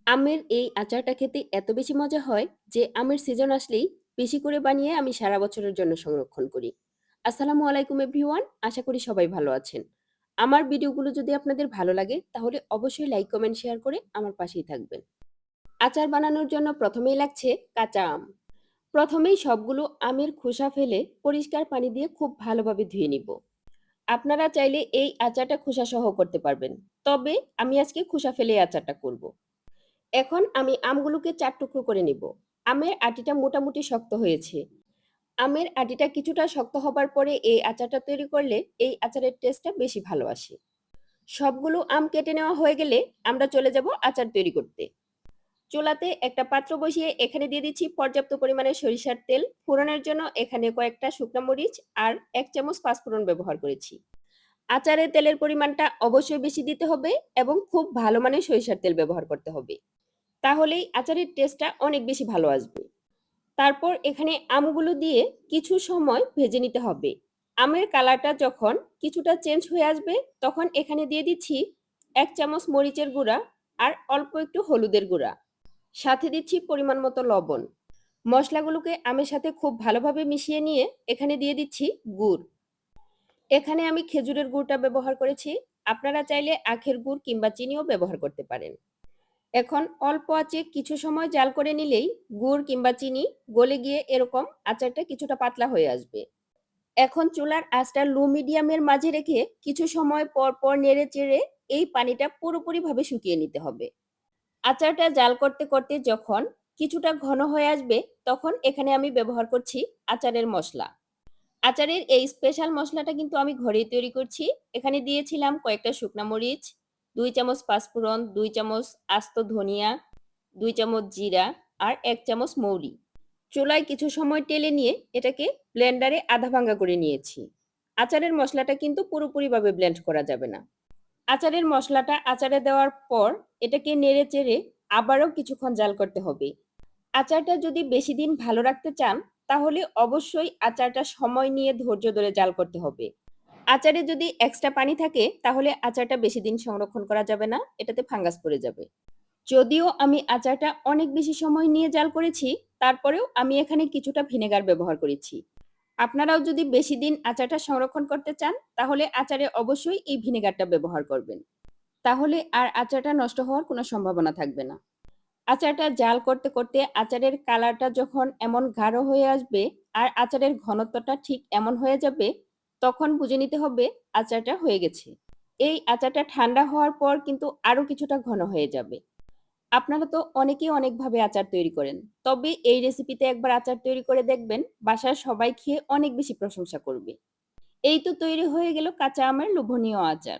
আমের এই আচারটা খেতে এত বেশি মজা হয় যে আমের সিজন আসলেই বেশি করে বানিয়ে আমি সারা বছরের জন্য সংরক্ষণ করি। আসসালামু আলাইকুম এভরিওয়ান, আশা করি সবাই ভালো আছেন। আমার ভিডিওগুলো যদি আপনাদের ভালো লাগে তাহলে অবশ্যই লাইক কমেন্ট শেয়ার করে আমার পাশেই থাকবেন। আচার বানানোর জন্য প্রথমেই লাগছে কাঁচা আম। প্রথমেই সবগুলো আমের খোসা ফেলে পরিষ্কার পানি দিয়ে খুব ভালোভাবে ধুয়ে নিব। আপনারা চাইলে এই আচারটা খোসা সহ করতে পারবেন, তবে আমি আজকে খোসা ফেলে এই আচারটা করব। এখন আমি আমগুলোকে ৪ টুকরো করে নিব। আমের আটিটা মোটামুটি শক্ত হয়েছে। আমের আটিটা কিছুটা শক্ত হবার পরে এই আচারটা তৈরি করলে এই আচারের টেস্টটা বেশি ভালো আসে। সবগুলো আম কেটে নেওয়া হয়ে গেলে আমরা চলে যাব আচার তৈরি করতে। চুলাতে একটা পাত্র বসিয়ে এখানে দিয়ে দিচ্ছি পর্যাপ্ত পরিমাণে সরিষার তেল। ফোড়নের জন্য এখানে কয়েকটা শুকনো মরিচ আর ১ চামচ পাঁচফোড়ন ব্যবহার করেছি। আচারে তেলের পরিমাণটা অবশ্যই বেশি দিতে হবে এবং খুব ভালো মানের সরিষার তেল ব্যবহার করতে হবে। তাহলেই আচারের টেস্টটা অনেক বেশি ভালো আসবে। তারপর এখানে আমগুলো দিয়ে কিছু সময় ভেজে নিতে হবে। আমের কালারটা যখন কিছুটা চেঞ্জ হয়ে আসবে তখন এখানে দিয়ে দিচ্ছি ১ চামচ মরিচের গুঁড়া আর অল্প একটু হলুদের গুঁড়া। সাথে দিচ্ছি পরিমাণ মতো লবণ। মশলাগুলোকে আমের সাথে খুব ভালোভাবে মিশিয়ে নিয়ে এখানে দিয়ে দিচ্ছি গুড়। এখানে আমি খেজুরের গুড়টা ব্যবহার করেছি। আপনারা চাইলে আখের গুড় কিংবা চিনিও ব্যবহার করতে পারেন। এখন অল্প আঁচে কিছু সময় জাল করে নিলেই গুড় কিংবা চিনি গলে গিয়ে এরকম আচারটা কিছুটা পাতলা হয়ে আসবে। এখন চুলার আঁচটা লো মিডিয়ামের মাঝে রেখে কিছু সময় পর পর নেড়ে চেড়ে এই পানিটা পুরোপুরিভাবে শুকিয়ে নিতে হবে। আচারটা জাল করতে করতে যখন কিছুটা ঘন হয়ে আসবে তখন এখানে আমি ব্যবহার করছি আচারের মশলা। আচারের এই স্পেশাল মসলাটা কিন্তু আমি ঘরেই তৈরি করছি। এখানে দিয়েছিলাম কয়েকটা শুকনা মরিচ, ২ চামচ পাঁচফোড়ন, ২ চামচ আস্ত ধনিয়া, ২ চামচ জিরা আর ১ চামচ মৌরি। চুলায় কিছু সময় টেলে নিয়ে এটাকে ব্লেন্ডারে আধা ভাঙ্গা করে নিয়েছি। আচারের মসলাটা কিন্তু পুরোপুরিভাবে ব্লেন্ড করা যাবে না। আচারের মসলাটা আচারে দেওয়ার পর এটাকে নেড়ে চেড়ে আবারও কিছুক্ষণ জাল করতে হবে। আচারটা যদি বেশি দিন ভালো রাখতে চান তাহলে অবশ্যই আচারটা সময় নিয়ে ধৈর্য ধরে জাল করতে হবে। আচারে যদি এক্সট্রা পানি থাকে তাহলে আচারটা বেশি দিন সংরক্ষণ করা যাবে না, এটাতে ফাঙ্গাস পড়ে যাবে। যদিও আমি আচারটা অনেক বেশি সময় নিয়ে জাল করেছি, তারপরেও আমি এখানে কিছুটা ভিনেগার ব্যবহার করেছি। আপনারাও যদি বেশি দিন আচারটা সংরক্ষণ করতে চান তাহলে আচারে অবশ্যই এই ভিনেগারটা ব্যবহার করবেন। তাহলে আর আচারটা নষ্ট হওয়ার কোনো সম্ভাবনা থাকবে না। আচারটা জাল করতে করতে আচারের কালারটা যখন এমন গাঢ় হয়ে আসবে আর আচারের ঘনত্বটা ঠিক এমন হয়ে যাবে তখন বুঝে নিতে হবে আচারটা হয়ে গেছে। এই আচারটা ঠান্ডা হওয়ার পর কিন্তু আরো কিছুটা ঘন হয়ে যাবে। আপনারা তো অনেকেই অনেকভাবে আচার তৈরি করেন, তবে এই রেসিপিতে একবার আচার তৈরি করে দেখবেন, বাসার সবাই খেয়ে অনেক বেশি প্রশংসা করবে। এই তো তৈরি হয়ে গেল কাঁচা আমের লোভনীয় আচার।